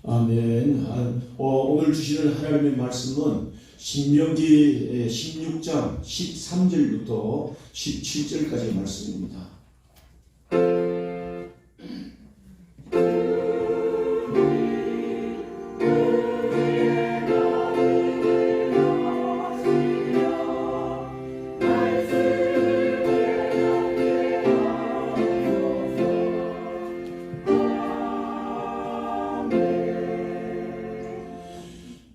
아멘. 오늘 주시는 하나님의 말씀은 신명기 16장 13절부터 17절까지의 말씀입니다.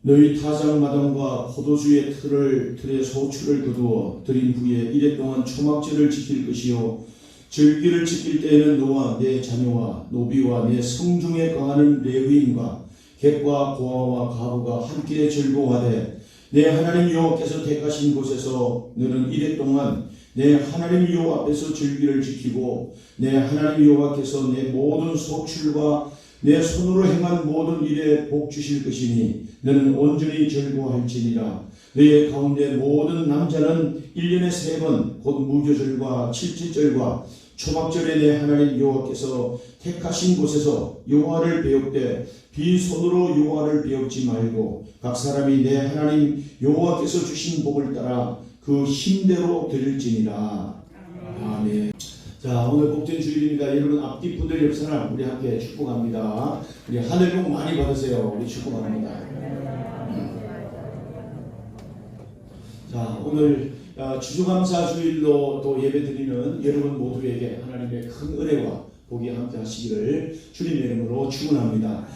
너희 타작마당과 포도주의 틀에 소출을 거두어 들인 후에 이래 동안 초막절을 지킬 것이요 절기를 지킬 때에는 너와 내 자녀와 노비와 내 성중에 거하는 레위인과 객과 고아와 가부가 함께 즐거워하되 내 하나님 여호와께서 택하신 곳에서 너는 이래 동안 내 하나님 여호와 앞에서 절기를 지키고 내 하나님 여호와께서 내 모든 소출과 내 손으로 행한 모든 일에 복 주실 것이니 너는 온전히 즐거워할지니라. 너의 가운데 모든 남자는 1년에 3번 곧 무교절과 칠칠절과 초막절에 내 하나님 여호와께서 택하신 곳에서 여호와를 배웁되 빈손으로 여호와를 배웁지 말고 각 사람이 내 하나님 여호와께서 주신 복을 따라 그 힘대로 드릴지니라. 아멘. 자, 오늘 복된 주일입니다. 여러분 앞뒤 분들 옆 사람 우리 함께 축복합니다. 우리 하늘 복 많이 받으세요. 우리 축복합니다. 자, 오늘 추수감사 주일로 또 예배드리는 여러분 모두에게 하나님의 큰 은혜와 복이 함께 하시기를 주님의 이름으로 축원합니다.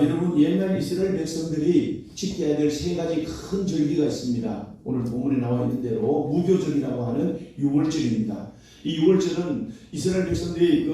여러분 옛날 이스라엘 백성들이 지켜야 될 3가지 큰 절기가 있습니다. 오늘 본문에 나와 있는 대로 무교절이라고 하는 6월절입니다. 이 6월절은 이스라엘 백성들이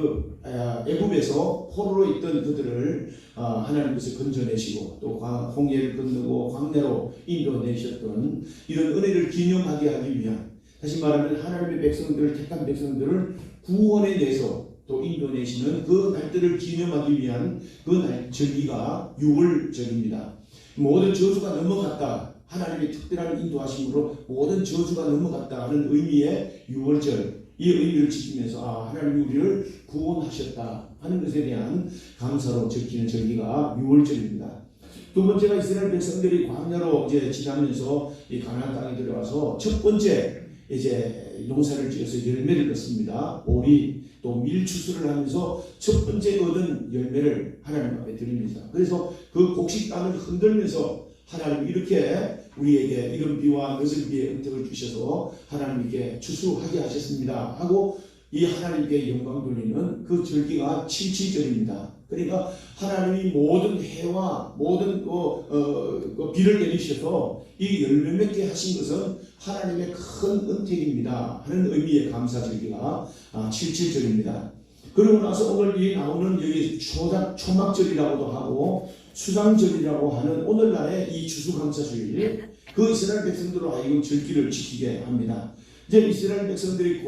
애굽에서 포로로 있던 그들을 하나님께서 건져내시고 또 홍해를 건너고 광야로 인도내셨던 이런 은혜를 기념하게 하기 위한, 다시 말하면 하나님의 백성들을 택한 백성들을 구원해 내서 또 인도내시는 그 날들을 기념하기 위한 그 날 절기가 6월절입니다. 모든 저주가 넘어갔다, 하나님의 특별한 인도하심으로 모든 저주가 넘어갔다 하는 의미의 6월절, 이 의미를 지키면서 하나님이 우리를 구원하셨다 하는 것에 대한 감사로 지키는 절기가 6월절입니다. 두 번째가 이스라엘 백성들이 광야로 지나면서 이 가나안 땅에 들어와서 첫 번째 농사를 지어서 열매를 얻습니다. 오리 또 밀추수를 하면서 첫 번째 얻은 열매를 하나님 앞에 드립니다. 그래서 그 곡식 땅을 흔들면서 하나님 이렇게 우리에게 이른 비와 늦은 비의 은택을 주셔서 하나님께 추수하게 하셨습니다 하고 이 하나님께 영광 돌리는 그 절기가 칠칠절입니다. 그러니까 하나님이 모든 해와 모든 비를 내리셔서 이 열매 맺게 하신 것은 하나님의 큰 은택입니다 하는 의미의 감사절기가 칠칠절입니다. 그러고 나서 오늘 이 나오는 여기 초막절이라고도 하고 수장절이라고 하는 오늘날의 이 추수감사주일, 그 이스라엘 백성들로 하여금 절기를 지키게 합니다. 이제 이스라엘 백성들이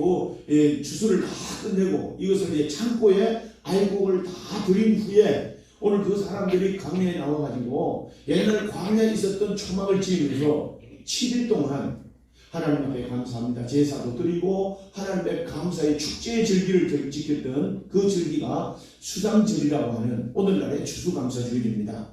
추수를 다 끝내고 이것을 창고에 알곡을 다 들인 후에 오늘 그 사람들이 광야에 나와가지고 옛날 광야에 있었던 초막을 지으면서 7일 동안 하나님 앞에 감사합니다 제사도 드리고 하나님 앞에 감사의 축제의 절기를 지켰던 그 절기가 수장절이라고 하는 오늘날의 추수감사주일입니다.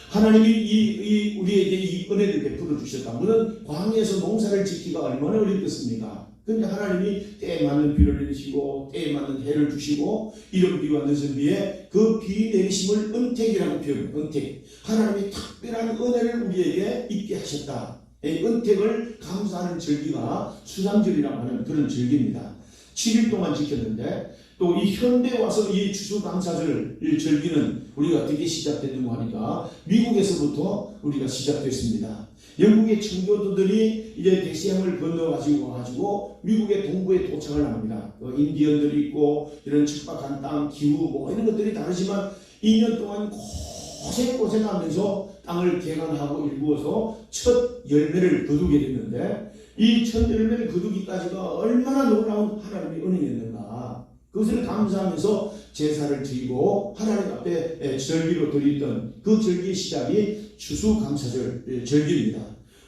하나님이 우리에게 이 은혜를 베풀어 주셨다면 광야에서 농사를 짓기가 얼마나 어렵겠습니까? 그런데 하나님이 때에 맞는 비를 내리시고 때에 맞는 해를 주시고 이른 비와 늦은 비에 그 비 내리심을 은택이라고 표현해요. 은택. 하나님이 특별한 은혜를 우리에게 있게 하셨다. 이 은택을 감사하는 절기가 수장절이라고 하는 그런 절기입니다. 7일 동안 지켰는데 또 이 현대에 와서 이 추수감사절 절기는 우리가 어떻게 시작됐는가 하니까 미국에서부터 우리가 시작됐습니다. 영국의 청교도들이 이제 대西洋을 건너가지고 와가지고 미국의 동부에 도착을 합니다. 인디언들이 있고 이런 척박한 땅, 기후 이런 것들이 다르지만 2년 동안 고생하면서 땅을 개간하고 일구어서 첫 열매를 거두게 됐는데 이 첫 열매를 거두기까지가 얼마나 놀라운 하나님의 은혜였는가, 그것을 감사하면서 제사를 드리고 하나님 앞에 절기로 드리던 그 절기의 시작이 추수감사절 절기입니다.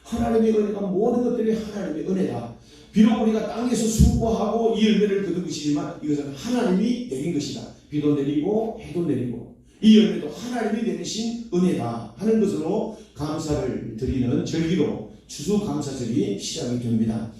하나님의 은혜가 모든 것들이 하나님의 은혜다. 비록 우리가 땅에서 수고하고 이 열매를 거둔 것이지만 이것은 하나님이 내린 것이다. 비도 내리고 해도 내리고 이 열매도 하나님이 내리신 은혜다 하는 것으로 감사를 드리는 절기로 추수감사절이 시작이 됩니다.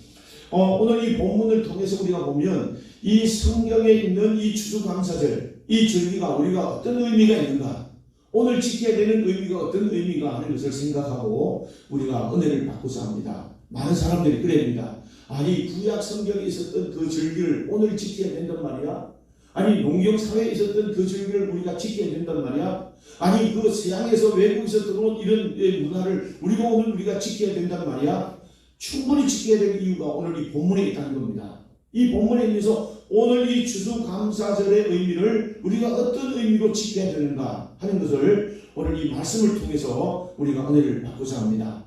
오늘 이 본문을 통해서 우리가 보면 이 성경에 있는 이 추수감사절, 이 절기가 우리가 어떤 의미가 있는가, 오늘 지켜야 되는 의미가 어떤 의미가 하는 것을 생각하고 우리가 은혜를 받고자 합니다. 많은 사람들이 그럽니다. 아니 구약 성경에 있었던 그 절기를 오늘 지켜야 된단 말이야? 아니 농경사회에 있었던 그 절기를 우리가 지켜야 된단 말이야? 아니 그 서양에서 외국에서 들어온 이런 문화를 우리가 지켜야 된단 말이야? 충분히 지켜야 될 이유가 오늘 이 본문에 있다는 겁니다. 이 본문에 의해서 오늘 이 추수감사절의 의미를 우리가 어떤 의미로 지켜야 되는가 하는 것을 오늘 이 말씀을 통해서 우리가 은혜를 받고자 합니다.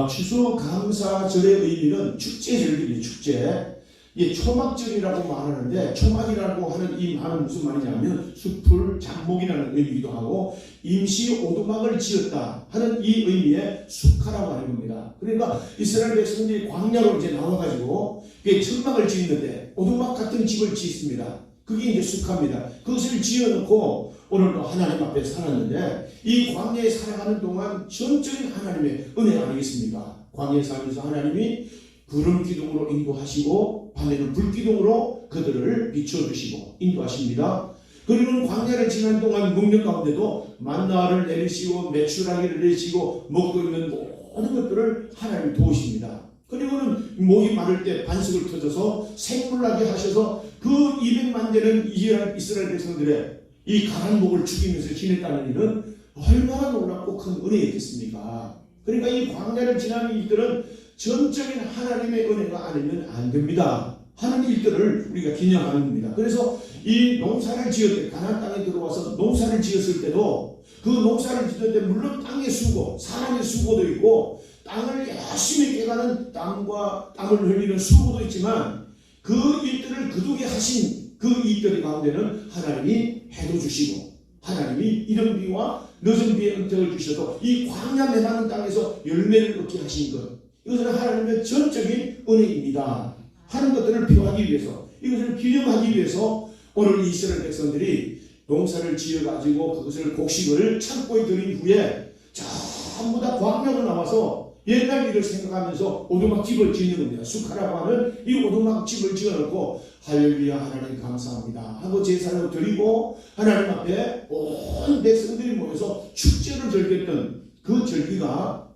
추수감사절의 의미는 축제절기입니다. 축제. 이 초막절이라고 말하는데, 초막이라고 하는 이 말은 무슨 말이냐면 숲을 장목이라는 의미이기도 하고 임시 오두막을 지었다 하는 이 의미의 수카라고 하는 겁니다. 그러니까 이스라엘 백성들이 광야로 이제 나와가지고 천막을 짓는데 오두막 같은 집을 짓습니다. 그게 이제 수카입니다. 그것을 지어놓고 오늘도 하나님 앞에 살았는데 이 광야에 살아가는 동안 전적인 하나님의 은혜 아니겠습니까? 광야에 살면서 하나님이 구름 기둥으로 인도하시고 밤에는 불 기둥으로 그들을 비춰주시고 인도하십니다. 그리고 광야를 지난 동안 먹는 가운데도 만나를 내리시고 메추라기를 내리시고 먹고 있는 모든 것들을 하나님 도우십니다. 그리고는 목이 마를 때 반석을 터져서 생물나게 하셔서 그 200만 되는 이스라엘 백성들의 이 강한 목을 죽이면서 지냈다는 일은 얼마나 놀랍고 큰 은혜였겠습니까? 그러니까 이 광야를 지나는 일들은 전적인 하나님의 은혜가 아니면 안 됩니다 하는 일들을 우리가 기념하는 겁니다. 그래서 이 농사를 지을 때 가나안 땅에 들어와서 농사를 지었을 때도 그 농사를 지을 때 물론 땅의 수고, 사람의 수고도 있고 땅을 열심히 깨가는 땀과 땀을 흘리는 수고도 있지만 그 일들을 그두게 하신 그 일들 가운데는 하나님이 해도 주시고 하나님이 이른 비와 늦은 비의 은택을 주셔서 이 광야 메마른 땅에서 열매를 얻게 하신 것, 이것은 하나님의 전적인 은혜입니다 하는 것들을 표하기 위해서, 이것을 기념하기 위해서 오늘 이스라엘 백성들이 농사를 지어가지고 그것을 곡식을 창고에 들인 후에 전부 다 광야로 나와서 옛날 일을 생각하면서 오두막집을 짓는 겁니다. 수카라고 하는 이 오두막집을 지어놓고 할렐루야 하나님 감사합니다 하고 제사를 드리고 하나님 앞에 온 백성들이 모여서 축제를 즐겼던 그 절기가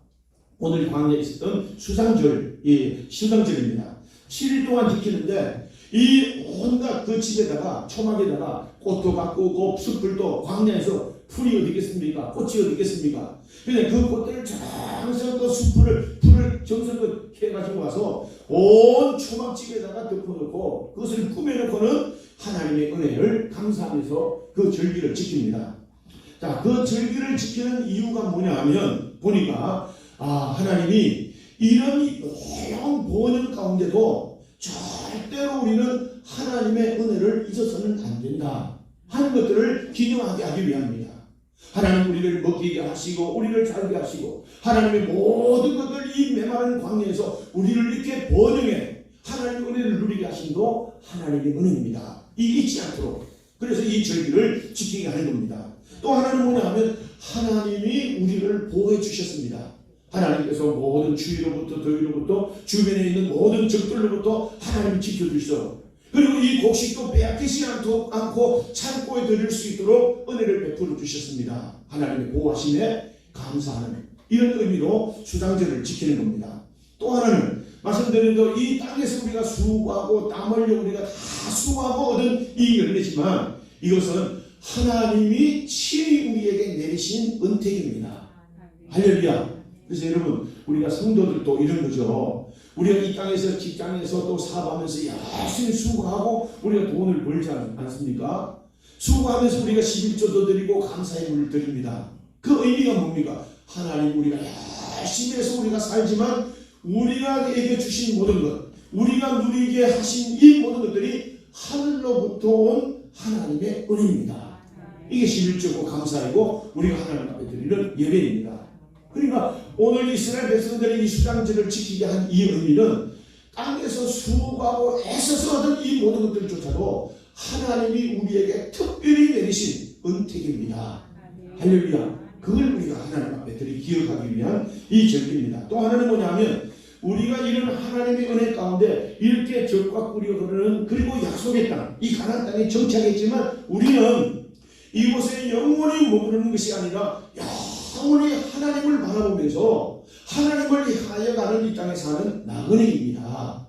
오늘 광야에 있었던 수상절입니다. 7일 동안 지키는데 이 온갖 그 집에다가 초막에다가 꽃도 가꾸고 숲을도 광야에서 풀이 어디 있겠습니까? 꽃이 어디 있겠습니까? 그냥 그 꽃들을 정성껏 풀을 정성껏 해가지고 와서 온 초막집에다가 덮어놓고 그것을 꾸며놓고는 하나님의 은혜를 감사하면서 그 절기를 지킵니다. 자, 그 절기를 지키는 이유가 뭐냐 하면 보니까 하나님이 이런 모형 보는 가운데도 절대로 우리는 하나님의 은혜를 잊어서는 안 된다 하는 것들을 기념하게 하기 위함입니다. 하나님 우리를 먹게 하시고 우리를 살게 하시고 하나님의 모든 것들 이 메마른 광야에서 우리를 이렇게 번영해 하나님의 은혜를 누리게 하심도 하나님의 은혜입니다. 이 잊지 않도록. 그래서 이 절기를 지키게 하는 겁니다. 또 하나는 뭐냐 하면 하나님이 우리를 보호해 주셨습니다. 하나님께서 모든 추위로부터 더위로부터 주변에 있는 모든 적들로부터 하나님이 지켜주셔. 그리고 이 곡식도 빼앗기지 않고 창고에 드릴 수 있도록 은혜를 베풀어 주셨습니다. 하나님의 보호하심에 감사하는 이런 의미로 수장절을 지키는 겁니다. 또 하나는 말씀드린 대로 이 땅에서 우리가 수고하고 땀 흘려 우리가 다 수고하고 얻은 이 열매지만 이것은 하나님이 친히 우리에게 내리신 은택입니다. 할렐루야. 그래서 여러분 우리가 성도들도 이런 거죠. 우리가 이 땅에서 직장에서 또 사업하면서 열심히 수고하고 우리가 돈을 벌지 않습니까? 수고하면서 우리가 11조도 드리고 감사의 물을 드립니다. 그 의미가 뭡니까? 하나님 우리가 열심히 해서 우리가 살지만 우리에게 주신 모든 것, 우리가 누리게 하신 이 모든 것들이 하늘로부터 온 하나님의 은혜입니다. 이게 11조고 감사이고 우리가 하나님 앞에 드리는 예배입니다. 그러니까 오늘 이스라엘 백성들이 이 수장절을 지키게 한 이 의미는 땅에서 수고하고 애써서 얻은 이 모든 것들조차도 하나님이 우리에게 특별히 내리신 은택입니다. 할렐루야. 그걸 우리가 하나님 앞에 기억하기 위한 이 절기입니다. 또 하나는 뭐냐면 우리가 이런 하나님의 은혜 가운데 이렇게 적과 꿀이 흐르는 그리고 약속의 땅, 이 가나안 땅에 정착했지만 우리는 이곳에 영원히 머무르는 것이 아니라 영원히 하나님을 바라보면서 하나님을 향하여 가는 이 땅에 사는 나그네입니다.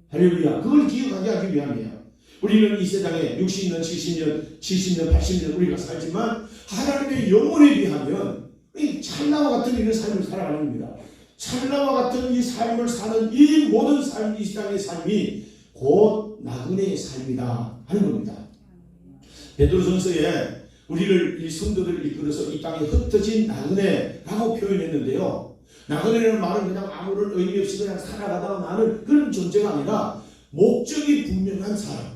할렐루야. 그걸 기억하게 하기 위함이에요. 우리는 이 세상에 60년, 70년, 80년 우리가 살지만 하나님의 영혼에 비하면 이 찰나와 같은 이런 삶을 살아가는 겁니다. 찰나와 같은 이 삶을 사는 이 모든 삶, 이 땅의 삶이 곧 나그네의 삶이다 하는 겁니다. 베드로전서에 우리를 이 성도들을 이끌어서 이 땅에 흩어진 나그네라고 표현했는데요. 나그네라는 말은 그냥 아무런 의미 없이 그냥 살아가다가 나는 그런 존재가 아니라 목적이 분명한 사람,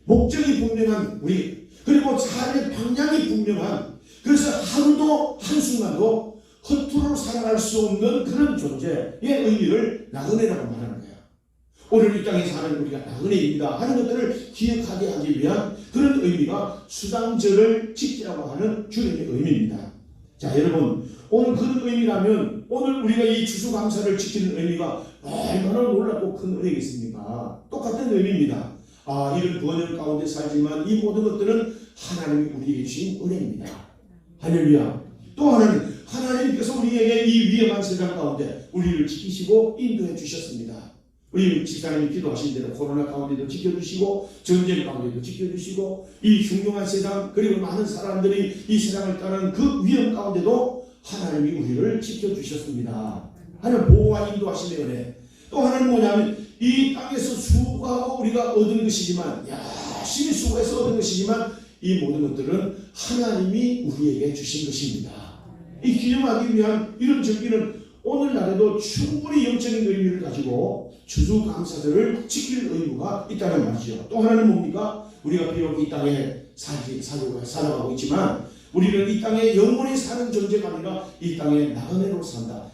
목적이 분명한 우리, 그리고 삶의 방향이 분명한, 그래서 하루도 한순간도 허투루 살아갈 수 없는 그런 존재의 의미를 나그네라고 말하는 거예요. 오늘 이 땅에 사는 우리가 나그네입니다 하는 것들을 기억하게 하기 위한 그런 의미가 수당절을 지키라고 하는 주님의 의미입니다. 자, 여러분, 오늘 그런 의미라면 오늘 우리가 이 추수감사를 지키는 의미가 얼마나 놀랍고 큰 은혜겠습니까? 똑같은 의미입니다. 이런 번영 가운데 살지만 이 모든 것들은 하나님이 우리에게 주신 은혜입니다. 할렐루야. 또 하나님께서 우리에게 이 위험한 세상 가운데 우리를 지키시고 인도해 주셨습니다. 우리 집사님이 기도하신 대로 코로나 가운데도 지켜주시고 전쟁 가운데도 지켜주시고 이 흉흉한 세상, 그리고 많은 사람들이 이 세상을 떠나는 그 위험 가운데도 하나님이 우리를 지켜주셨습니다. 하나님 보호와 인도하심의 은혜. 또 하나는 뭐냐면 이 땅에서 수고하고 우리가 얻은 것이지만, 열심히 수고해서 얻은 것이지만 이 모든 것들은 하나님이 우리에게 주신 것입니다. 이 기념하기 위한 이런 절기는 오늘날에도 충분히 영적인 의미를 가지고 추수감사절을 지킬 의무가 있다는 말이죠. 또 하나는 뭡니까? 우리가 비록 이 땅에 살아가고 있지만 우리는 이 땅에 영원히 사는 존재가 아니라 이 땅에 나그네로 산다.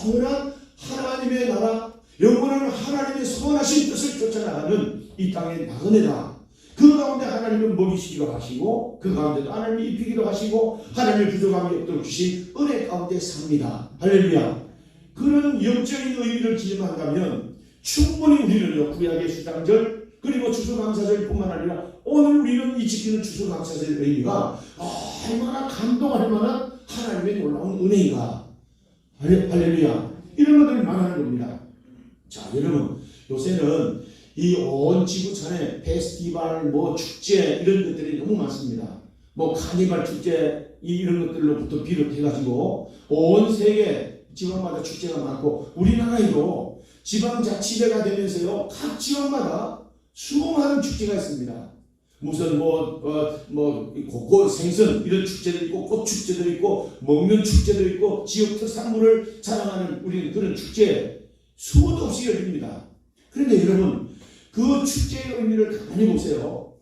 영원한 하나님의 나라, 영원한 하나님의 선하신 뜻을 쫓아나가는 이 땅의 나그네다. 그 가운데 하나님은 먹이시기도 하시고 그 가운데도 하나님이 입히기도 하시고 하나님의 부족함이 없도록 주신 은혜 가운데 삽니다. 할렐루야. 그런 영적인 의미를 기념한다면 충분히 우리는요, 구약의 수장절 그리고 추수감사절 뿐만 아니라 오늘 우리는 이 지키는 추수감사절의 의미가 얼마나 감동할 만한 하나님의 놀라운 은혜인가. 할렐루야. 이런 것들을 말하는 겁니다. 자, 여러분, 요새는 이 온 지구촌에 페스티벌, 축제 이런 것들이 너무 많습니다. 카니발 축제 이런 것들로부터 비롯해가지고 온 세계 지방마다 축제가 많고 우리나라에도 지방자치제가 되면서요, 각 지역마다 수많은 축제가 있습니다. 무슨 생선 이런 축제도 있고 꽃 축제도 있고 먹는 축제도 있고 지역 특산물을 자랑하는 우리는 그런 축제 수도 없이 열립니다. 그런데 여러분, 그 축제의 의미를 가만히 보세요.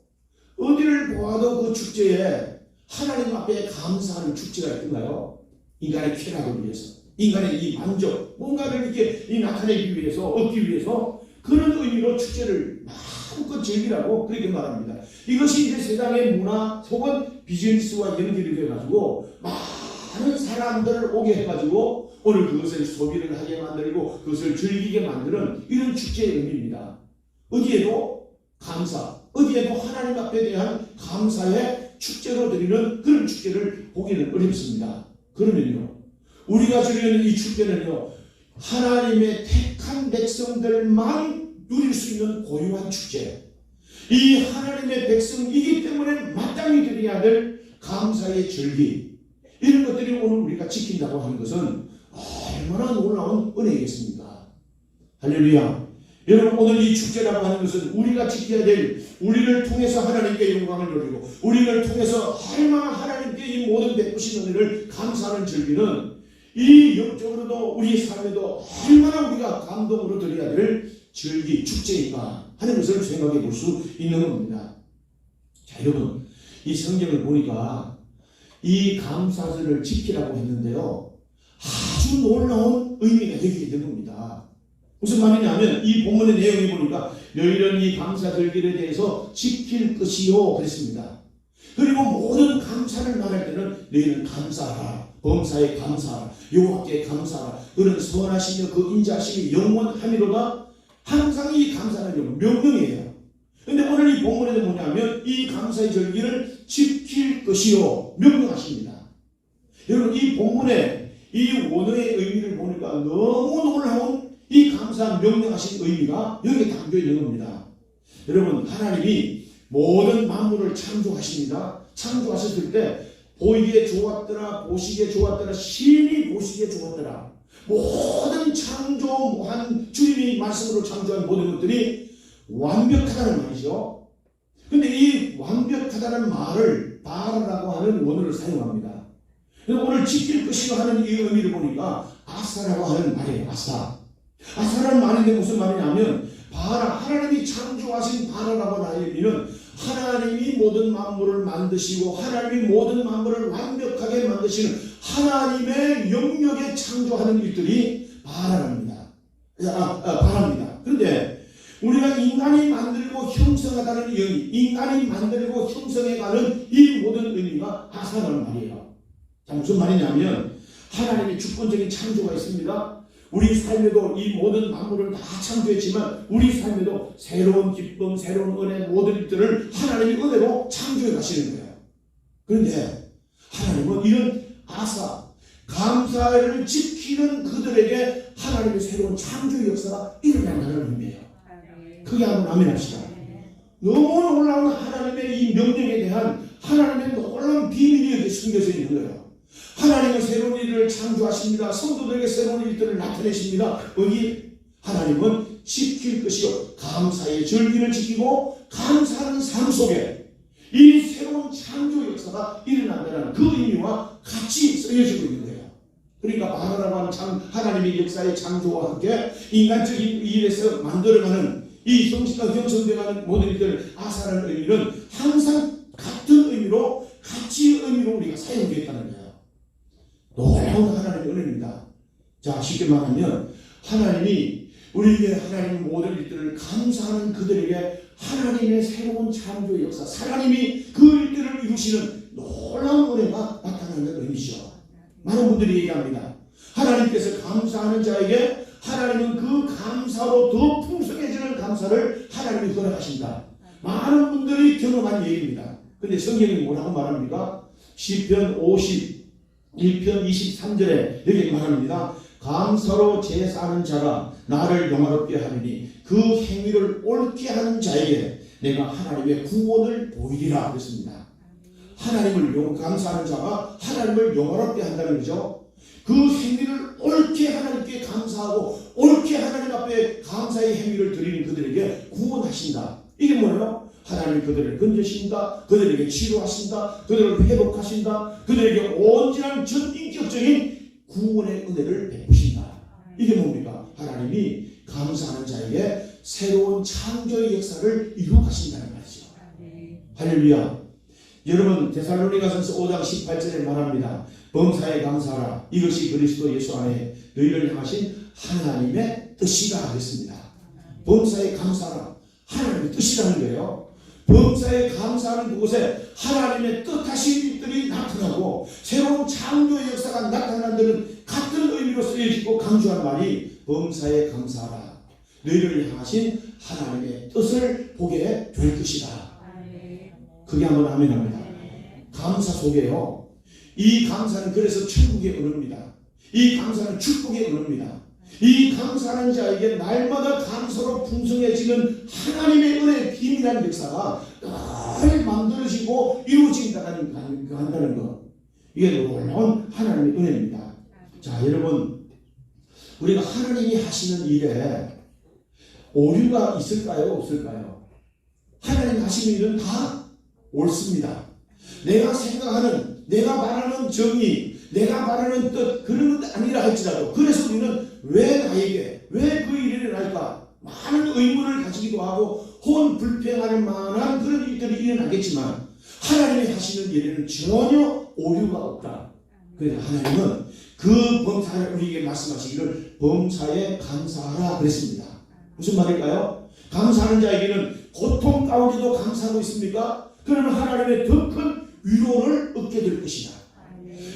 어디를 보아도 그 축제에 하나님 앞에 감사하는 축제가 있던가요? 인간의 쾌락을 위해서, 인간의 이 만족, 뭔가를 이렇게 나타내기 위해서, 얻기 위해서 그런 의미로 축제를 마음껏 즐기라고 그렇게 말합니다. 이것이 이제 세상의 문화 혹은 비즈니스와 연결이 돼가지고 많은 사람들을 오게 해가지고 오늘 그것을 소비를 하게 만들고 그것을 즐기게 만드는 이런 축제의 의미입니다. 어디에도 감사, 어디에도 하나님 앞에 대한 감사의 축제로 드리는 그런 축제를 보기는 어렵습니다. 그러면요, 우리가 드리는 이 축제는요, 하나님의 택한 백성들만 누릴 수 있는 고유한 축제, 이 하나님의 백성이기 때문에 마땅히 드려야 될 감사의 절기, 이런 것들이 오늘 우리가 지킨다고 하는 것은 얼마나 놀라운 은혜이겠습니까? 할렐루야. 여러분, 오늘 이 축제라고 하는 것은 우리가 지켜야 될, 우리를 통해서 하나님께 영광을 돌리고 우리를 통해서 얼마나 하나님께 이 모든 베푸신 은혜를 감사하는 절기는 이 영적으로도 우리 삶에도 얼마나 우리가 감동으로 드려야 될 절기, 축제인가 하는 것을 생각해 볼 수 있는 겁니다. 자, 여러분, 이 성경을 보니까 이 감사절을 지키라고 했는데요, 아주 놀라운 의미가 여기에 있는 겁니다. 무슨 말이냐면 이 본문의 내용을 보니까 너희는 이 감사절기에 대해서 지킬 것이요 그랬습니다. 그리고 모든 감사를 말할 때는 너희는 감사하라. 범사에 감사하라. 여호와께 감사하라. 그는 선하시며 그 인자하심이 영원하미로다. 항상 이 감사는 명령이에요. 근데 오늘 이 본문에는 뭐냐면 이 감사의 절기를 지킬 것이요 명령하십니다. 여러분 이 본문에 이 원어의 의미를 보니까 너무 놀라운 이 감사 명령하신 의미가 여기에 담겨 있는 겁니다. 여러분 하나님이 모든 만물을 창조하십니다. 창조하셨을 때 보이기에 좋았더라 보시기에 좋았더라 신이 보시기에 좋았더라. 모든 창조한 주님이 말씀으로 창조한 모든 것들이 완벽하다는 말이죠. 근데 이 완벽하다는 말을 바라라고 하는 원어를 사용합니다. 오늘 지킬 것이라 하는 이 의미를 보니까 아사라고 하는 말이에요. 아사라는 말인데 무슨 말이냐면 바라, 하나님이 창조하신 바라라고 하는 의미는 하나님이 모든 만물을 만드시고 하나님이 모든 만물을 완벽하게 만드시는 하나님의 영역에 창조하는 일들이 바라랍니다. 바랍니다. 그런데 우리가 인간이 만들고 형성하다는 의미, 인간이 만들고 형성해가는 이 모든 의미가 아사라는 말이에요. 자, 무슨 말이냐면 하나님의 주권적인 창조가 있습니다. 우리 삶에도 이 모든 만물을 다 창조했지만 우리 삶에도 새로운 기쁨, 새로운 은혜, 모든 일들을 하나님이 은혜로 창조해 가시는 거예요. 그런데 하나님은 이런 아사, 감사를 지키는 그들에게 하나님의 새로운 창조의 역사가 일어난다는 의미예요. 크게 한번 아멘 합시다. 너무 놀라운 하나님의 이 명령에 대한 하나님의 놀라운 비밀이 여기 숨겨져 있는 거예요. 하나님은 새로운 일을 창조하십니다. 성도들에게 새로운 일들을 나타내십니다. 여기 하나님은 지킬 것이요 감사의 절기를 지키고 감사하는 삶 속에 이 새로운 창조 역사가 일어난다는 그 의미와 같이 쓰여지고 있는 거예요. 그러니까 바라라고 하는 하나님의 역사의 창조와 함께 인간적인 일에서 만들어가는 이 형성되어가는 모든 일들 아사라는 의미는 항상 같은 의미로 같이 의미로 우리가 사용되어 있다는 거예요. 놀라운 하나님의 은혜입니다. 자, 쉽게 말하면 하나님이 우리에게 하나님의 모든 일들을 감사하는 그들에게 하나님의 새로운 창조의 역사, 하나님이 그 일들을 이루시는 놀라운 은혜가 나타나는 의미죠. 많은 분들이 얘기합니다. 하나님께서 감사하는 자에게 하나님은 그 감사로 더 풍성해지는 감사를 하나님이 허락하신다. 많은 분들이 경험한 얘기입니다. 근데 성경이 뭐라고 말합니까? 시편 51편 23절에 여기 말합니다. 감사로 제사하는 자가 나를 영화롭게 하리니 그 행위를 옳게 하는 자에게 내가 하나님의 구원을 보이리라 그랬습니다. 하나님을 감사하는 자가 하나님을 영화롭게 한다는 거죠. 그 행위를 옳게 하나님께 감사하고 옳게 하나님 앞에 감사의 행위를 드리는 그들에게 구원하신다. 이게 뭐예요? 하나님이 그들을 건져신다. 그들에게 치료하신다. 그들을 회복하신다. 그들에게 온전한 전인격적인 구원의 은혜를 베푸신다. 이게 뭡니까? 하나님이 감사하는 자에게 새로운 창조의 역사를 이루어가신다는 말이죠. 할렐루야. 여러분 데살로니가전서 5장 18절에 말합니다. 범사에 감사하라. 이것이 그리스도 예수 안에 너희를 향하신 하나님의 뜻이다 그랬습니다. 범사에 감사하라. 하나님의 뜻이라는 거예요. 범사에 감사하는 그곳에 하나님의 뜻하신 일들이 나타나고 새로운 창조의 역사가 나타나는 데는 같은 의미로 쓰여지고 강조한 말이 범사에 감사하라. 너희를 향하신 하나님의 뜻을 보게 될 것이다. 그게 한번 아멘합니다. 감사 속에요. 이 감사는 그래서 천국의 은혜입니다. 이 감사는 축복의 은혜입니다. 이 감사하는 자에게 날마다 감사로 풍성해지는 하나님의 은혜의 비밀한 역사가 늘 만들어지고 이루어진다는 것. 이게 놀라운 하나님의 은혜입니다. 자, 여러분 우리가 하나님이 하시는 일에 오류가 있을까요? 없을까요? 하나님이 하시는 일은 다 옳습니다. 내가 생각하는, 내가 말하는 정의, 내가 말하는 뜻 그런 것 아니라 할지라도 그래서 우리는 왜 나에게 왜 그 일이 일어날까 많은 의문을 가지기도 하고 혹은 불평할 만한 그런 일들이 일어나겠지만 하나님이 하시는 일에는 전혀 오류가 없다. 그래서 하나님은 그 범사에 우리에게 말씀하시기를 범사에 감사하라 그랬습니다. 무슨 말일까요? 감사하는 자에게는 고통 가운데도 감사하고 있습니까? 그러면 하나님의 더 큰 위로를 얻게 될 것이다.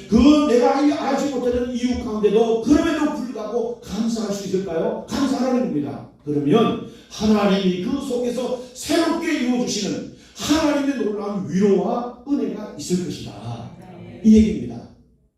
그 내가 알지 못하는 이유 가운데도 그럼에도 불구하고 감사할 수 있을까요? 감사하는 겁니다. 그러면 하나님이 그 속에서 새롭게 이루어주시는 하나님의 놀라운 위로와 은혜가 있을 것이다. 이 얘기입니다.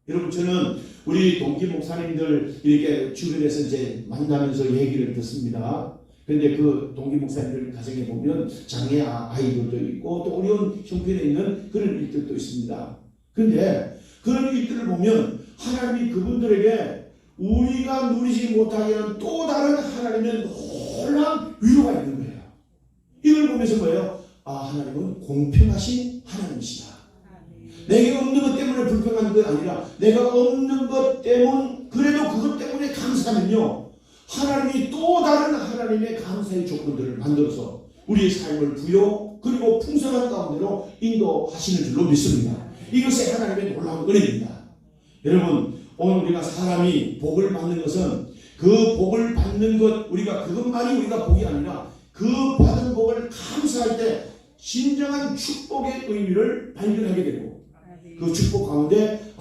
여러분, 저는 우리 동기 목사님들 이렇게 주변에서 이제 만나면서 얘기를 듣습니다. 그런데 그 동기 목사님들 가정에 보면 장애 아이들도 있고 또 어려운 형편에 있는 그런 일들도 있습니다. 그런데 그런 일들을 보면 하나님이 그분들에게 우리가 누리지 못하게 하는 또 다른 하나님의 놀라운 위로가 있는 거예요. 이걸 보면서 뭐예요? 아, 하나님은 공평하신 하나님이시다. 내게 없는 것 때문에 불평한 게 아니라 내가 없는 것 때문, 그래도 그것 때문에 감사하면요, 하나님이 또 다른 하나님의 감사의 조건들을 만들어서 우리의 삶을 부여 그리고 풍성한 가운데로 인도하시는 줄로 믿습니다. 이것이 하나님의 놀라운 은혜입니다. 여러분, 오늘 우리가 사람이 복을 받는 것은 그 복을 받는 것, 우리가 그것만이 우리가 복이 아니라 그 받은 복을 감사할 때 진정한 축복의 의미를 발견하게 되고 그 축복 가운데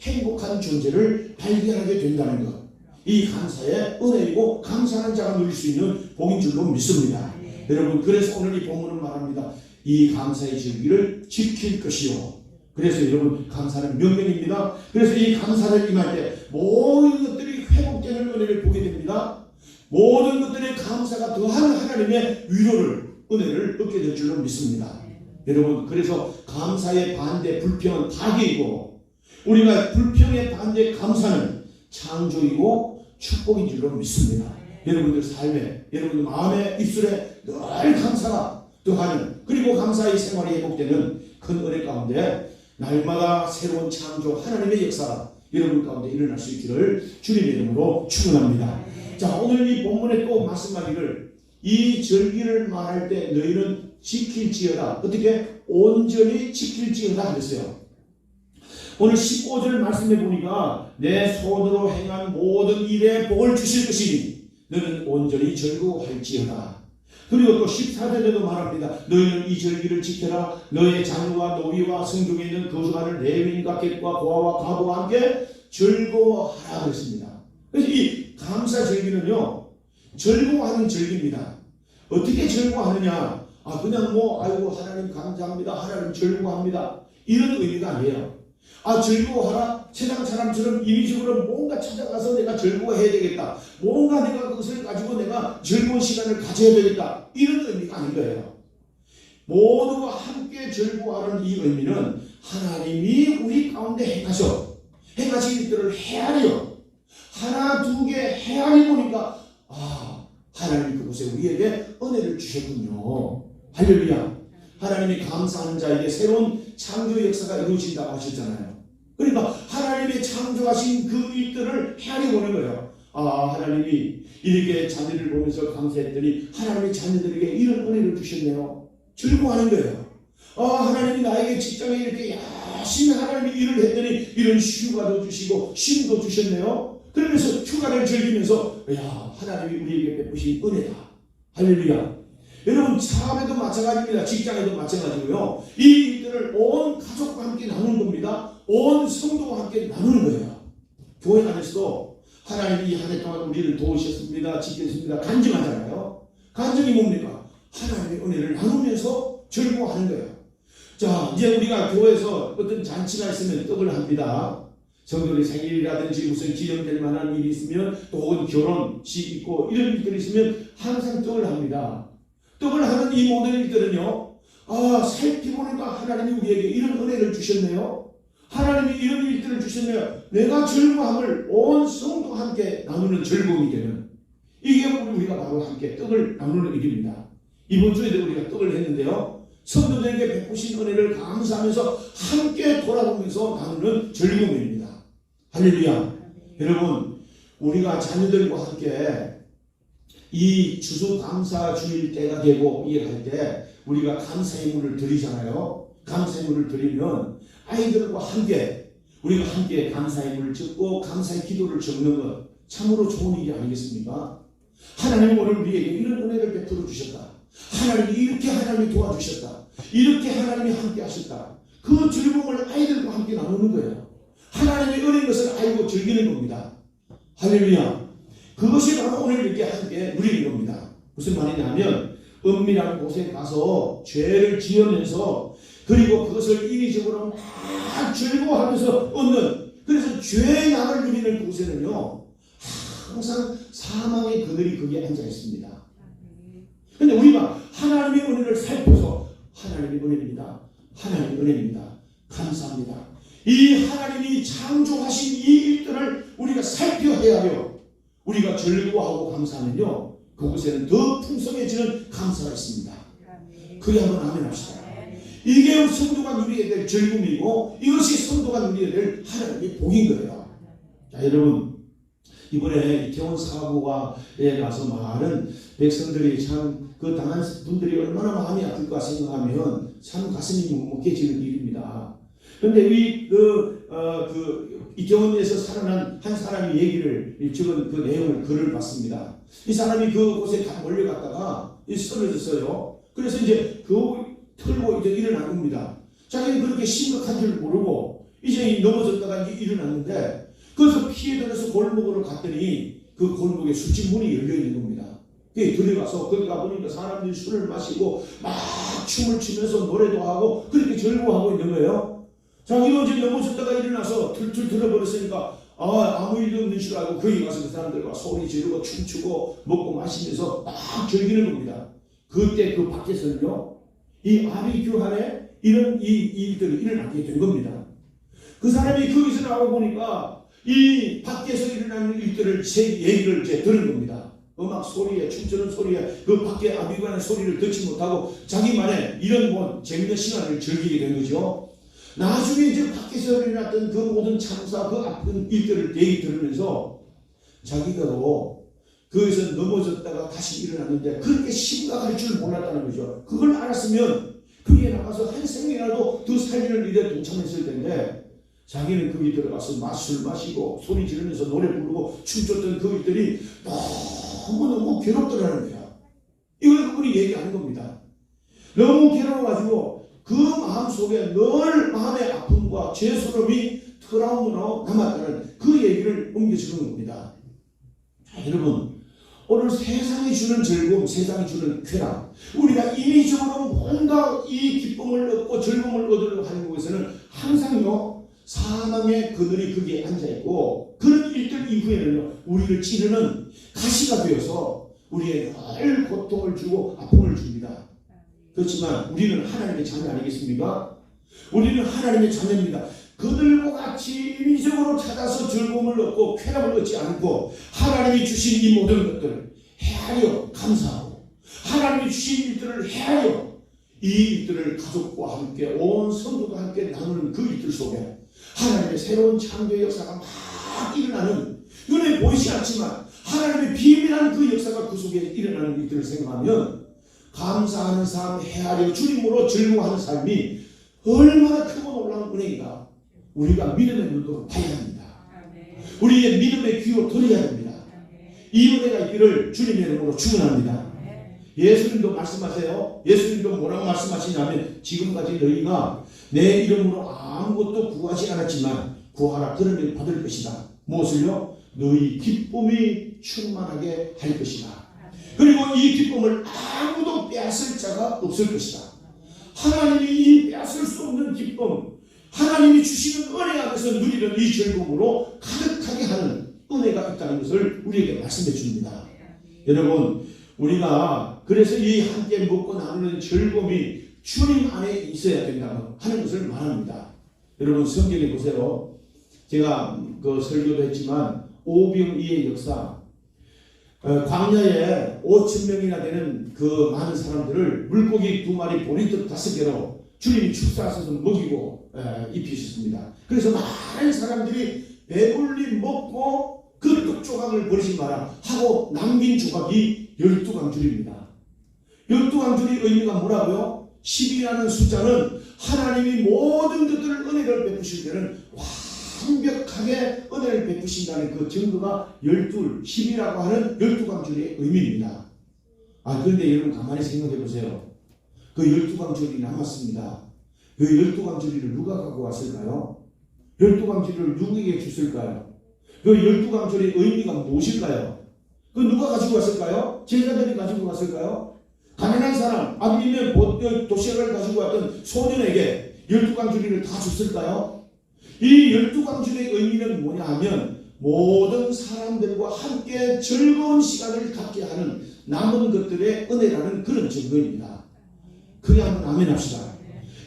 행복한 존재를 발견하게 된다는 것, 이 감사의 은혜이고 감사하는 자가 누릴 수 있는 복인 줄로 믿습니다. 여러분, 그래서 오늘 이 본문은 말합니다. 이 감사의 절기를 지킬 것이요. 그래서 여러분, 감사는 명령입니다. 그래서 이 감사를 임할 때 모든 것들이 회복되는 은혜를 보게 됩니다. 모든 것들의 감사가 더한 하나님의 위로를, 은혜를 얻게 될 줄로 믿습니다. 여러분, 그래서 감사의 반대 불평은 파괴이고 우리가 불평의 반대 감사는 창조이고 축복인 줄로 믿습니다. 여러분들 삶에, 여러분들 마음에, 입술에 늘 감사가 더하는, 그리고 감사의 생활이 회복되는 큰 은혜 가운데 날마다 새로운 창조 하나님의 역사가 여러분 가운데 일어날 수 있기를 주님의 이름으로 축원합니다. 자, 오늘 이 본문에 또 말씀하기를 이 절기를 말할 때 너희는 지킬지어다. 어떻게? 온전히 지킬지어다 그랬어요. 오늘 15절 말씀해 보니까 내 손으로 행한 모든 일에 복을 주실 것이니 너는 온전히 절구할지어다. 그리고 또 14절에도 말합니다. 너희는 이 절기를 지켜라. 너의 자녀와 노비와 성중에 있는 거주하는 레위인과 객과 고아와 과부와 함께 즐거워하라 그랬습니다. 그래서 이 감사 절기는요, 즐거워하는 절기입니다. 어떻게 즐거워하느냐? 그냥 아이고 하나님 감사합니다, 하나님 즐거워합니다, 이런 의미가 아니에요. 즐거워하라, 세상 사람처럼 인위적으로 뭔가 찾아가서 내가 즐거워해야 되겠다, 뭔가 내가 그것을 가지고 내가 즐거운 시간을 가져야 되겠다, 이런 의미가 아닌 거예요. 모두가 함께 즐거워하는 이 의미는 하나님이 우리 가운데 행하신 일들을 헤아려 하나 두 개 헤아려 보니까 하나님이 그곳에 우리에게 은혜를 주셨군요. 할렐루야. 하나님이 감사하는 자에게 새로운 창조 역사가 이루어진다고 하셨잖아요. 그러니까 하나님의 창조하신 그 일들을 헤아려 보는 거예요. 하나님이 이렇게 자녀를 보면서 감사했더니 하나님의 자녀들에게 이런 은혜를 주셨네요. 즐거워하는 거예요. 하나님이 나에게 직장에 이렇게 열심히 하나님이 일을 했더니 이런 휴가도 주시고 쉼도 주셨네요. 그러면서 휴가를 즐기면서 하나님이 우리에게 베푸신 은혜다. 할렐루야. 여러분, 사업에도 마찬가지입니다. 직장에도 마찬가지고요. 이 일들을 온 가족과 함께 나누는 겁니다. 온 성도와 함께 나누는 거예요. 교회 안에서도 하나님이 이 한 해 동안 우리를 도우셨습니다, 지켰습니다, 간증하잖아요. 간증이 뭡니까? 하나님의 은혜를 나누면서 즐거워하는 거예요. 자, 이제 우리가 교회에서 어떤 잔치가 있으면 떡을 합니다. 성도의 생일이라든지 무슨 기념될 만한 일이 있으면, 또 혹은 결혼식 있고 이런 일들이 있으면 항상 떡을 합니다. 떡을 하는 이 모든 일들은요, 살피보니까 하나님이 우리에게 이런 은혜를 주셨네요. 하나님이 이런 일들을 주셨네요. 내가 즐거움을 온 성도와 함께 나누는 즐거움이 되는, 이게 우리가 바로 함께 떡을 나누는 일입니다. 이번 주에도 우리가 떡을 했는데요, 성도들에게 베푸신 은혜를 감사하면서 함께 돌아보면서 나누는 즐거움입니다. 할렐루야. 여러분, 우리가 자녀들과 함께 이 추수감사주일 때가 되고 일할 때 우리가 감사의 물을 드리잖아요. 감사의 물을 드리면 아이들과 함께 우리가 함께 감사의 물을 적고 감사의 기도를 적는 것 참으로 좋은 일이 아니겠습니까? 하나님은 오늘 우리에게 이런 은혜를 베풀어 주셨다. 하나님이 이렇게 하나님이 도와주셨다. 이렇게 하나님이 함께 하셨다. 그 즐거움을 아이들과 함께 나누는 거예요. 하나님의 은혜인 것을 알고 즐기는 겁니다. 할렐루야. 그것이 바로 오늘 이렇게 함께 누리는 겁니다. 무슨 말이냐면 은밀한 곳에 가서 죄를 지으면서 그리고 그것을 인위적으로 막 즐거워하면서 얻는, 그래서 죄의 약을 누리는 그곳에는요 항상 사망의 그늘이 거기에 앉아 있습니다. 그런데 우리가 하나님의 은혜를 살펴서 하나님의 은혜입니다. 하나님의 은혜입니다. 감사합니다. 이 하나님이 창조하신 이 일들을 우리가 살펴야 하여 우리가 즐거워하고 감사하면요 그곳에는 더 풍성해지는 감사가 있습니다. 그래 한번 아멘 합시다. 이게 성도가 누리게 될 즐거움이고 이것이 성도가 누리게 될 하나님의 복인 거예요. 자, 여러분 이번에 이태원 사고에 가서 많은 백성들이 참 그 당한 분들이 얼마나 마음이 아플까 생각하면 참 가슴이 묵묵해지는 일입니다. 그런데 이태원에서 살아난 한 사람이 얘기를 적은 그 내용을 글을 봤습니다. 이 사람이 그곳에 다 몰려갔다가 쓰러졌어요. 그래서 이제 그 털고 이제 일어난 겁니다. 자기는 그렇게 심각한 줄 모르고 이제 넘어졌다가 이제 일어났는데 그래서 피해 들어서 골목으로 갔더니 그 골목에 술집 문이 열려 있는 겁니다. 들어가서 거기 가보니까 사람들이 술을 마시고 막 춤을 추면서 노래도 하고 그렇게 즐거워하고 있는 거예요. 자기가 이제 넘어졌다가 일어나서 툴툴 들어버렸으니까 아무 일도 없는 줄 알고 거기 가서 그 사람들과 소리 지르고 춤추고 먹고 마시면서 막 즐기는 겁니다. 그때 그 밖에서는요 이 아비규 안에 이런 이 일들이 일어나게 된 겁니다. 그 사람이 거기서 나와 보니까 이 밖에서 일어나는 일들을 제 얘기를 이제 들은 겁니다. 음악 소리에 춤추는 소리에 그 밖에 아비규의 소리를 듣지 못하고 자기만의 이런 뭐 재밌는 시간을 즐기게 된 거죠. 나중에 이제 밖에서 일어났던 그 모든 참사 그 아픈 일들을 얘기 들으면서 자기가로 거기서 넘어졌다가 다시 일어났는데 그렇게 심각할 줄 몰랐다는 거죠. 그걸 알았으면 거기에 나가서 한 생이라도 더 살리는 일에 동참했을 텐데 자기는 거기 들어가서 술 마시고 소리 지르면서 노래 부르고 춤췄던 그 일들이 너무너무 괴롭더라는 거야. 이걸 그분이 얘기하는 겁니다. 너무 괴로워가지고 그 마음 속에 늘 마음의 아픔과 죄스러움이 트라우마로 남았다는 그 얘기를 옮겨주는 겁니다. 자, 여러분 오늘 세상이 주는 즐거움, 세상이 주는 쾌락, 우리가 인위적으로 뭔가 이 기쁨을 얻고 즐거움을 얻으려고 하는 곳에서는 항상요 사망의 그늘이 거기에 앉아있고 그런 일들 이후에는요 우리를 찌르는 가시가 되어서 우리의 늘 고통을 주고 아픔을 줍니다. 그렇지만 우리는 하나님의 자녀 아니겠습니까? 우리는 하나님의 자녀입니다. 그들과 같이 인위적으로 찾아서 즐거움을 얻고 쾌락을 얻지 않고 하나님이 주신 이 모든 것들을 헤아려 감사하고 하나님이 주신 일들을 헤아려 이 일들을 가족과 함께 온 성도가 함께 나누는 그 일들 속에 하나님의 새로운 창조의 역사가 막 일어나는 눈에 보이지 않지만 하나님의 비밀한 그 역사가 그 속에 일어나는 일들을 생각하면 감사하는 삶, 헤아려 주님으로 즐거워하는 삶이 얼마나 크고 놀라운 은혜인가. 우리가 믿음의 눈으로 봐야 합니다. 우리의 믿음의 귀로 들어야 됩니다. 이 은혜가 있기를 주님의 이름으로 축원합니다. 예수님도 말씀하세요. 예수님도 뭐라고 말씀하시냐면 지금까지 너희가 내 이름으로 아무것도 구하지 않았지만 구하라 그러면 받을 것이다. 무엇을요? 너희 기쁨이 충만하게 할 것이다. 그리고 이 기쁨을 아무도 빼앗을 자가 없을 것이다. 하나님이 이 빼앗을 수 없는 기쁨, 하나님이 주시는 은혜 안에서 누리는 이 즐거움으로 가득하게 하는 은혜가 있다는 것을 우리에게 말씀해 줍니다. 여러분 우리가 그래서 이 함께 먹고 나누는 즐거움이 주님 안에 있어야 된다고 하는 것을 말합니다. 여러분 성경에 보세요. 제가 그 설교도 했지만 오병이의 역사, 광야에 5,000명이나 되는 그 많은 사람들을 물고기 2마리 보리떡 5개로 주님이 축사하셔서 먹이고 입히셨습니다. 그래서 많은 사람들이 배불리 먹고 그 떡 조각을 버리지 마라 하고 남긴 조각이 12강줄입니다. 12강줄의 의미가 뭐라고요? 10이라는 숫자는 하나님이 모든 것들을 은혜를 베푸실 때는 완벽하게 은혜를 베푸신다는 그 증거가 10이라고 하는 12강줄의 의미입니다. 그런데 여러분 가만히 생각해 보세요. 그 12광주리 남았습니다. 그 12광주리를 누가 갖고 왔을까요? 12광주리를 누구에게 줬을까요? 그 12광주리의 의미가 무엇일까요? 그 누가 가지고 왔을까요? 제자들이 가지고 갔을까요? 가난한 사람, 아니면 도시락을 가지고 왔던 소년에게 12광주리를 다 줬을까요? 이 12광주리의 의미는 뭐냐 하면 모든 사람들과 함께 즐거운 시간을 갖게 하는 남은 것들의 은혜라는 그런 증거입니다. 그래 한번 아멘 합시다.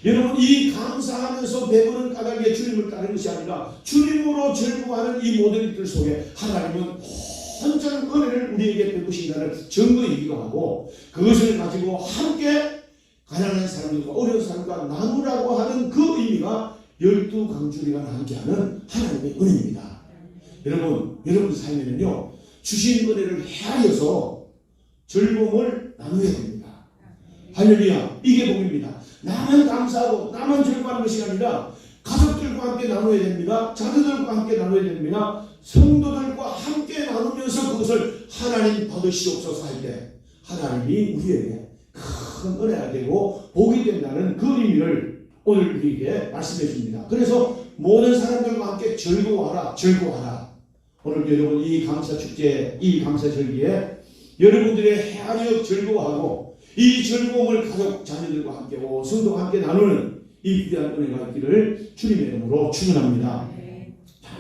여러분, 이 감사하면서 배부른 까닭에 주님을 따르는 것이 아니라 주님으로 즐거워하는 이 모든 일들 속에 하나님은 온전한 은혜를 우리에게 베푸신다는 증거이기도 하고, 그것을 가지고 함께 가난한 사람들과 어려운 사람과 나누라고 하는 그 의미가 12광주리가 함께하는 하나님의 은혜입니다. 여러분 삶에는요, 주신 은혜를 헤아려서 즐거움을 나누어야 됩니다. 할렐루야. 이게 복입니다. 나만 감사하고 나만 즐거워하는 것이 아니라 가족들과 함께 나눠야 됩니다. 자녀들과 함께 나눠야 됩니다. 성도들과 함께 나누면서 그것을 하나님 받으시옵소서 할 때 하나님이 우리에게 큰 은혜가 되고 복이 된다는 그 의미를 오늘 우리에게 말씀해 줍니다. 그래서 모든 사람들과 함께 즐거워하라. 오늘 여러분 이 감사축제, 이 감사절기에 여러분들의 헤아려 즐거워하고 이 즐거움을 가족, 자녀들과 함께 성도와 함께 나누는 이 귀한 은혜가 있기를 주님의 이름으로 축원합니다.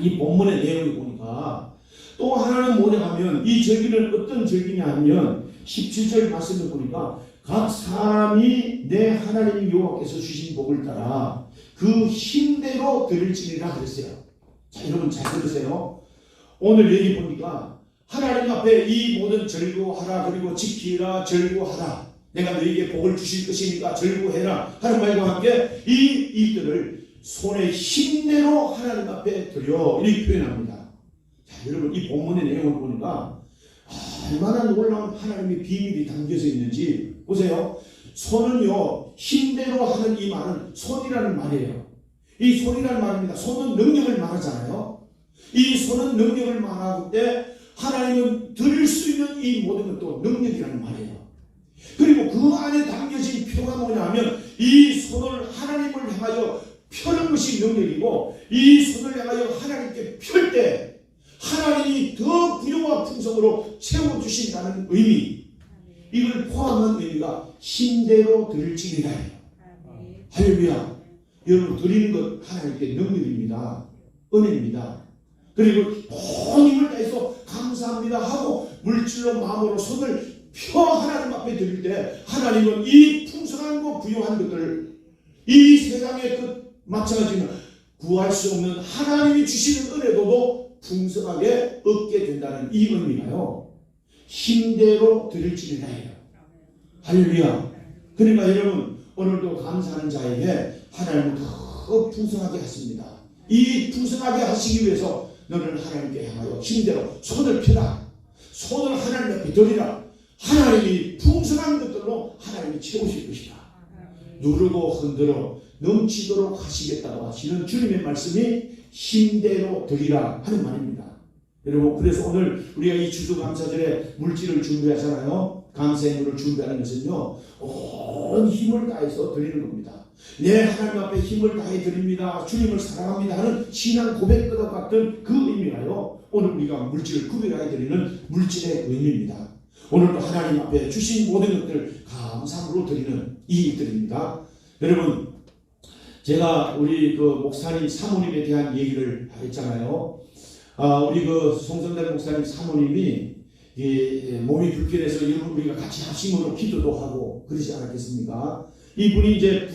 이 본문의 내용을 보니까 또 하나는 뭐냐 하면 이 절기는 어떤 절기냐 하면 17절 말씀을 보니까 각 사람이 내 하나님 여호와께서 주신 복을 따라 그 힘대로 드릴지니라 그랬어요. 자, 여러분 잘 들으세요. 오늘 얘기 보니까 하나님 앞에 이 모든 즐거워하라, 그리고 지키라, 즐거워하라, 내가 너에게 복을 주실 것이니까 즐거워해라 하는 말과 함께 이 일들을 손에 힘대로 하나님 앞에 드려 이렇게 표현합니다. 자, 여러분 이 본문의 내용을 보니까 얼마나 놀라운 하나님의 비밀이 담겨져 있는지 보세요. 손은요, 힘대로 하는 이 말은 손이라는 말이에요. 이 손이라는 말입니다. 손은 능력을 말하잖아요. 이 손은 능력을 말하고 때 하나님은 드릴 수 있는 이 모든 것도 능력이라는 말이에요. 그리고 그 안에 담겨진 표가 뭐냐 하면 이 손을 하나님을 향하여 펴는 것이 능력이고, 이 손을 향하여 하나님께 펼 때 하나님이 더 부요와 풍성으로 채워주신다는 의미, 이걸 포함한 의미가 힘대로 드릴지니라예요. 할렐루야. 여러분, 드리는 것 하나님께 능력입니다. 은혜입니다. 그리고 온 힘을 다해서 감사합니다 하고 물질로 마음으로 손을 펴 하나님 앞에 드릴 때 하나님은 이 풍성하고 부요한 것들을 이 세상의 그 마찬가지로 구할 수 없는 하나님이 주시는 은혜도 풍성하게 얻게 된다는 이 의미가요, 힘대로 드릴지니라예요. 할렐루야. 그러니까 여러분, 오늘도 감사하는 자에게 하나님은 더 풍성하게 하십니다. 이 풍성하게 하시기 위해서 너는 하나님께 향하여 힘대로 손을 펴라. 손을 하나님 앞에 드리라. 하나님이 풍성한 것들로 하나님이 채우실 것이다. 누르고 흔들어 넘치도록 하시겠다고 하시는 주님의 말씀이 힘대로 드리라 하는 말입니다. 여러분, 그래서 오늘 우리가 이 추수감사절에 물질을 준비하잖아요. 감사행을 준비하는 것은요, 온 힘을 다해서 드리는 겁니다. 내 하나님 앞에 힘을 다해 드립니다, 주님을 사랑합니다 하는 신앙 고백과 같은 그 의미가요, 오늘 우리가 물질을 구별하여 드리는 물질의 의미입니다. 오늘도 하나님 앞에 주신 모든 것들을 감사함으로 드리는 이 일들입니다. 여러분, 제가 우리 그 목사님 사모님에 대한 얘기를 했잖아요. 우리 그 송성달 목사님 사모님이 몸이 불편해서 우리가 같이 합심으로 기도도 하고 그러지 않았겠습니까? 이분이 이제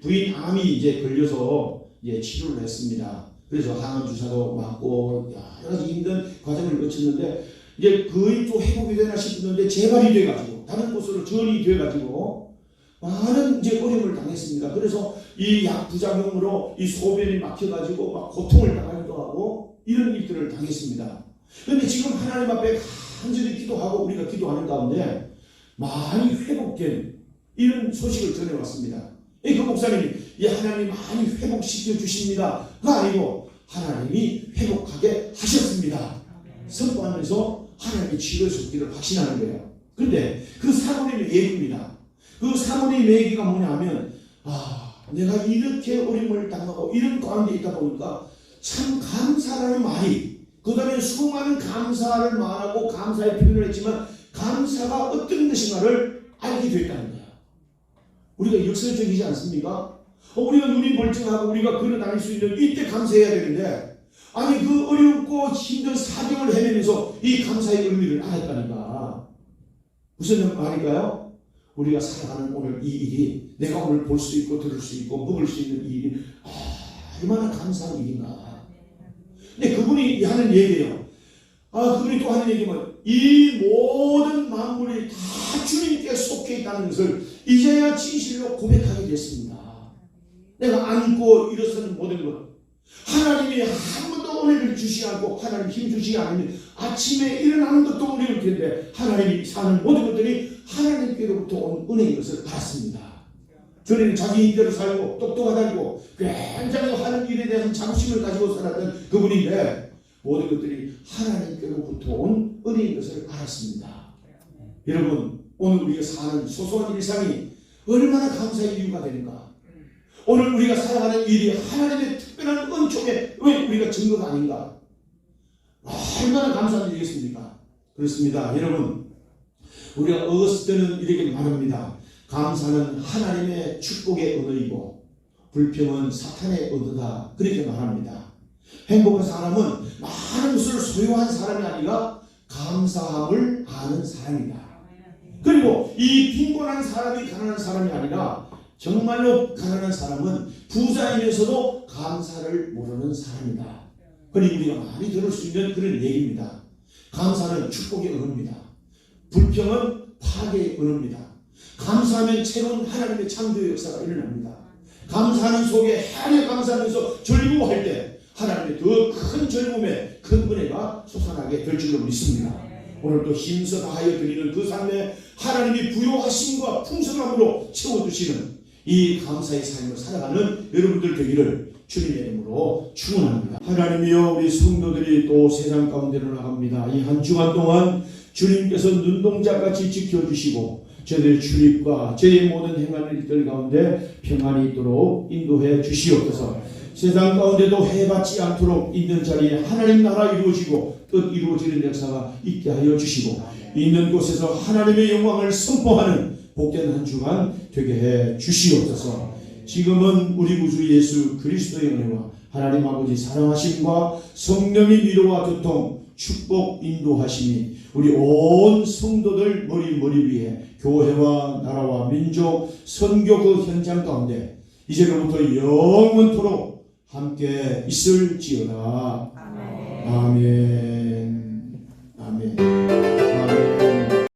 부인암이 이제 걸려서 치료를 했습니다. 그래서 항암 주사도 맞고 여러 가지 힘든 과정을 거쳤는데 이제 거의 또 회복이 되나 싶었는데 재발이 돼가지고 다른 곳으로 전이 돼가지고 많은 이제 어려움을 당했습니다. 그래서 이 약 부작용으로 이 소변이 막혀가지고 막 고통을 당하기도 하고 이런 일들을 당했습니다. 그런데 지금 하나님 앞에 간절히 기도하고 우리가 기도하는 가운데 많이 회복된 이런 소식을 전해왔습니다. 그 목사님이 하나님이 많이 회복시켜 주십니다가 아니고 하나님이 회복하게 하셨습니다 선포하면서 하나님의 치료의 속기를 확신하는 거예요. 그런데 그 사모님의 얘기입니다. 그 사모님 얘기가 뭐냐면 내가 이렇게 어려움을 당하고 이런 가운데 있다 보니까 참 감사라는 말이, 그 다음에 수많은 감사를 말하고 감사의 표현을 했지만 감사가 어떤 것인가를 알게 됐다는 거야. 우리가 역설적이지 않습니까? 우리가 눈이 멀쩡하고 우리가 걸어 다닐 수 있는 이때 감사해야 되는데, 아니 그 어렵고 힘든 사정을 헤매면서 이 감사의 의미를 알았다니까. 무슨 말일까요? 우리가 살아가는 오늘 이 일이, 내가 오늘 볼 수 있고 들을 수 있고 먹을 수 있는 이 일이 얼마나 감사한 일인가. 근데 그분이 하는 얘기예요. 그분이 또 하는 얘기는 이 모든 만물이 다 주님께 속해 있다는 것을 이제야 진실로 고백하게 됐습니다. 내가 안고 일어서는 모든 것, 하나님이 한 번도 은혜를 주시지 않고 하나님 힘 주시지 않으면 아침에 일어나는 것도 어려울 텐데 하나님이 사는 모든 것들이 하나님께로부터 온 은혜인 것을 알았습니다. 저는 자기 인대로 살고 똑똑하다고 굉장히 하는 일에 대한 자부심을 가지고 살았던 그분인데 모든 것들이 하나님께로부터 온 은혜인 것을 알았습니다. 여러분, 오늘 우리가 사는 소소한 일상이 얼마나 감사의 이유가 되는가. 오늘 우리가 살아가는 일이 하나님의 특별한 은총의 왜 우리가 증거가 아닌가. 얼마나 감사드리겠습니까? 그렇습니다. 여러분, 우리가 어렸을 때는 이렇게 말합니다. 감사는 하나님의 축복의 언어이고 불평은 사탄의 언어다, 그렇게 말합니다. 행복한 사람은 많은 것을 소유한 사람이 아니라 감사함을 아는 사람이다. 그리고 이 빈곤한 사람이 가난한 사람이 아니라 정말로 가난한 사람은 부자이면서도 감사를 모르는 사람이다. 그리고 우리가 많이 들을 수 있는 그런 얘기입니다. 감사는 축복의 언어입니다. 불평은 파괴의 언어입니다. 감사하면 새로운 하나님의 창조의 역사가 일어납니다. 감사하는 속에 하나님에 감사하면서 즐거워할 때 하나님의 더 큰 즐거움에 큰 은혜가 솟아나게 될 줄로 믿습니다. 오늘도 힘써 다하여 드리는 그 삶에 하나님이 부요하심과 풍성함으로 채워주시는 이 감사의 삶을 살아가는 여러분들 되기를 주님의 이름으로 축원합니다. 하나님이여, 우리 성도들이 또 세상 가운데로 나갑니다. 이 한 주간 동안 주님께서 눈동자같이 지켜주시고 저희의 출입과 저희의 모든 행하는 일들 가운데 평안이 있도록 인도해 주시옵소서. 세상 가운데도 해받지 않도록 있는 자리에 하나님 나라 이루어지고 뜻 이루어지는 역사가 있게 하여 주시고 있는 곳에서 하나님의 영광을 선포하는 복된 한 주간 되게 해 주시옵소서. 지금은 우리 구주 예수 그리스도의 은혜와 하나님 아버지 사랑하심과 성령의 위로와 교통 축복 인도하심이 우리 온 성도들 머리 위에 교회와 나라와 민족 선교 그 현장 가운데 이제로부터 영원토록 함께 있을지어다. 아멘. 아멘.